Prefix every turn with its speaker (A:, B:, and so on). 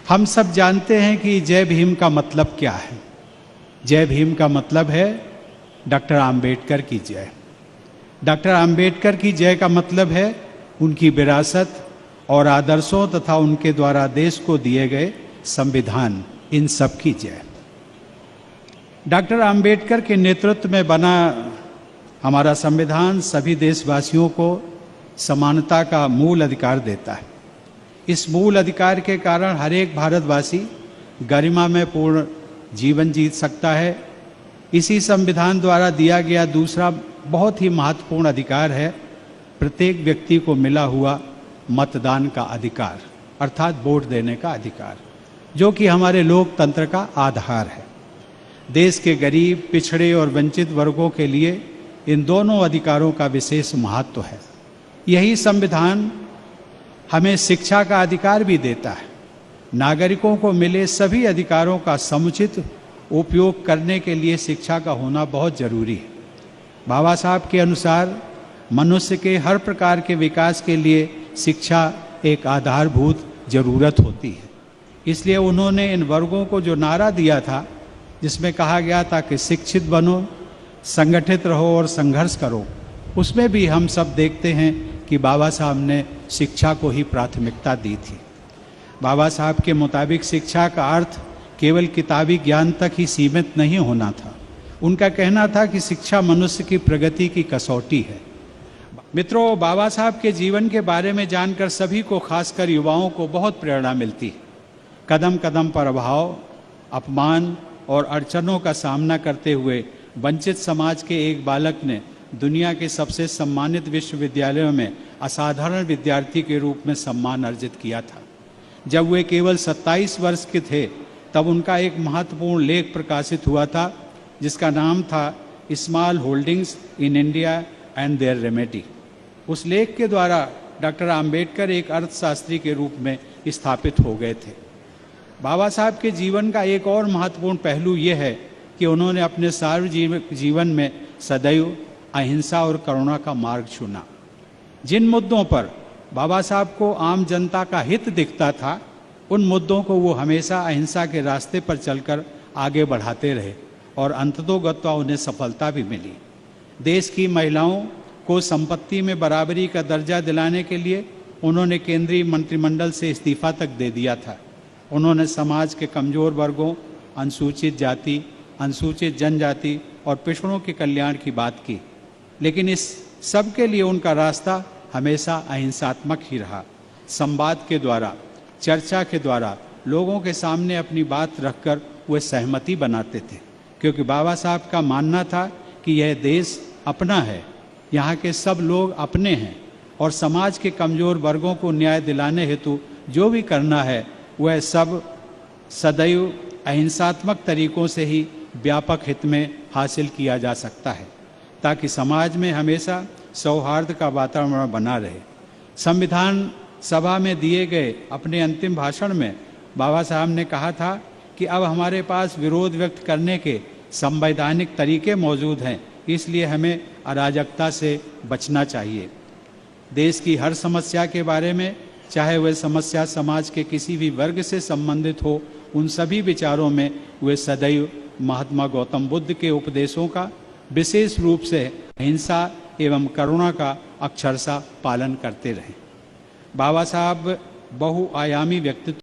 A: हम सब जानते हैं कि जय भीम का मतलब क्या है। जय भीम का मतलब है डॉक्टर आम्बेडकर की जय। डॉक्टर आम्बेडकर की जय का मतलब है उनकी विरासत और आदर्शों तथा उनके द्वारा देश को दिए गए संविधान, इन सब की जय। डॉक्टर आम्बेडकर के नेतृत्व में बना हमारा संविधान सभी देशवासियों को समानता का मूल अधिकार देता है। इस मूल अधिकार के कारण हर एक भारतवासी गरिमा में पूर्ण जीवन जी सकता है। इसी संविधान द्वारा दिया गया दूसरा बहुत ही महत्वपूर्ण अधिकार है प्रत्येक व्यक्ति को मिला हुआ मतदान का अधिकार, अर्थात वोट देने का अधिकार, जो कि हमारे लोकतंत्र का आधार है। देश के गरीब, पिछड़े और वंचित वर्गों के लिए इन दोनों अधिकारों का विशेष महत्व है। यही संविधान हमें शिक्षा का अधिकार भी देता है। नागरिकों को मिले सभी अधिकारों का समुचित उपयोग करने के लिए शिक्षा का होना बहुत जरूरी है। बाबा साहब के अनुसार मनुष्य के हर प्रकार के विकास के लिए शिक्षा एक आधारभूत जरूरत होती है। इसलिए उन्होंने इन वर्गों को जो नारा दिया था, जिसमें कहा गया था कि शिक्षित बनो, संगठित रहो और संघर्ष करो, उसमें भी हम सब देखते हैं कि बाबा साहब ने शिक्षा को ही प्राथमिकता दी थी। बाबा साहब के मुताबिक शिक्षा का अर्थ केवल किताबी ज्ञान तक ही सीमित नहीं होना था। उनका कहना था कि शिक्षा मनुष्य की प्रगति की कसौटी है। मित्रों, बाबा साहब के जीवन के बारे में जानकर सभी को, खासकर युवाओं को, बहुत प्रेरणा मिलती है। कदम कदम पर अभाव, अपमान और अड़चनों का सामना करते हुए वंचित समाज के एक बालक ने दुनिया के सबसे सम्मानित विश्वविद्यालयों में असाधारण विद्यार्थी के रूप में सम्मान अर्जित किया था। जब वे केवल 27 वर्ष के थे तब उनका एक महत्वपूर्ण लेख प्रकाशित हुआ था, जिसका नाम था small holdings in India and their remedy. उस लेख के द्वारा डॉक्टर आम्बेडकर एक अर्थशास्त्री के रूप में स्थापित हो गए थे। बाबा साहब के जीवन का एक और महत्वपूर्ण पहलू यह है कि उन्होंने अपने सार्वजनिक जीवन में सदैव अहिंसा और करुणा का मार्ग चुना। जिन मुद्दों पर बाबा साहब को आम जनता का हित दिखता था, उन मुद्दों को वो हमेशा अहिंसा के रास्ते पर चलकर आगे बढ़ाते रहे और अंततोगत्वा उन्हें सफलता भी मिली। देश की महिलाओं को संपत्ति में बराबरी का दर्जा दिलाने के लिए उन्होंने केंद्रीय मंत्रिमंडल से इस्तीफा तक दे दिया था। उन्होंने समाज के कमजोर वर्गों, अनुसूचित जाति, अनुसूचित जनजाति और पिछड़ों के कल्याण की बात की, लेकिन इस सब के लिए उनका रास्ता हमेशा अहिंसात्मक ही रहा। संवाद के द्वारा, चर्चा के द्वारा लोगों के सामने अपनी बात रखकर वे सहमति बनाते थे, क्योंकि बाबा साहब का मानना था कि यह देश अपना है, यहाँ के सब लोग अपने हैं और समाज के कमजोर वर्गों को न्याय दिलाने हेतु जो भी करना है वह सब सदैव अहिंसात्मक तरीकों से ही व्यापक हित में हासिल किया जा सकता है, ताकि समाज में हमेशा सौहार्द का वातावरण बना रहे। संविधान सभा में दिए गए अपने अंतिम भाषण में बाबा साहब ने कहा था कि अब हमारे पास विरोध व्यक्त करने के संवैधानिक तरीके मौजूद हैं, इसलिए हमें अराजकता से बचना चाहिए। देश की हर समस्या के बारे में, चाहे वह समस्या समाज के किसी भी वर्ग से संबंधित हो, उन सभी विचारों में वे सदैव महात्मा गौतम बुद्ध के उपदेशों का, विशेष रूप से अहिंसा एवं करुणा का अक्षरशः पालन करते रहे। बाबा साहब बहुआयामी व्यक्तित्व